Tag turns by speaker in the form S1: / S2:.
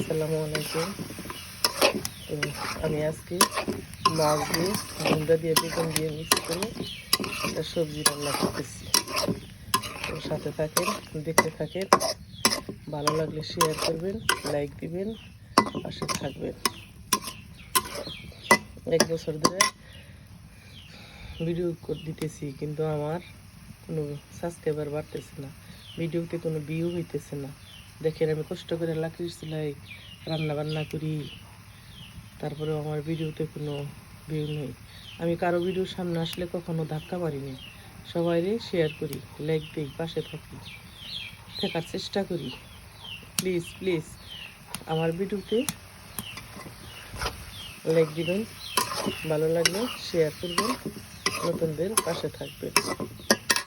S1: আসসালামু আলাইকুম। তো আমি আজকে মাছ দিয়ে গুঁড়া দিয়ে বেগুন দিয়ে মিক্স করে একটা সবজি রান্না করতেছি। তো সাথে থাকেন, দেখতে থাকেন, ভালো লাগলে শেয়ার করবেন, লাইক দিবেন, পাশে থাকবেন। 1 বছর ধরে ভিডিও দিতেছি, কিন্তু আমার কোনো সাবস্ক্রাইবার বাড়তেছে না, ভিডিওতে কোনো ভিউ হইতেছে না। দেখেন আমি কষ্ট করে লাকড়ির চুলায় রান্না বান্না করি, তারপরেও আমার ভিডিওতে কোনো ভিউ নেই। আমি কারো ভিডিওর সামনে আসলে কখনো ধাক্কা মারিনি, সবাইরে শেয়ার করি, লাইক দিই, পাশে থাকি, থাকার চেষ্টা করি। প্লিজ প্লিজ আমার ভিডিওতে লাইক দিবেন, ভালো লাগলে শেয়ার করবেন, নতুনদের পাশে থাকবেন।